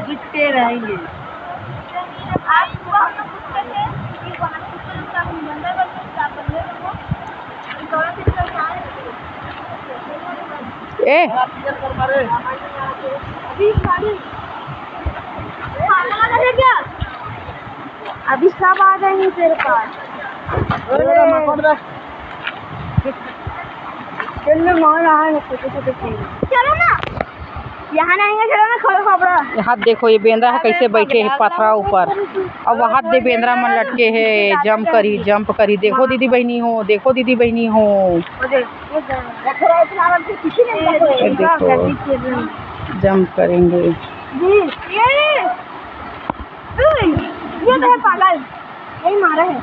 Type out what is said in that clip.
कितने रहेंगे ए क्या अभी सब आ जाएंगे तेरे पास। चलो ना यहाँ आएंगे, चलो ना खड़ो खबरा। हाथ देखो ये बेंद्रा है कैसे बैठे है पथरा ऊपर, और वहाँ दे बेंद्रा मन लटके है। जंप करी देखो दीदी बहनी हो, देखो दीदी बहनी हो, देखो जंप करेंगे। ये तो है पागल, यही मारा है।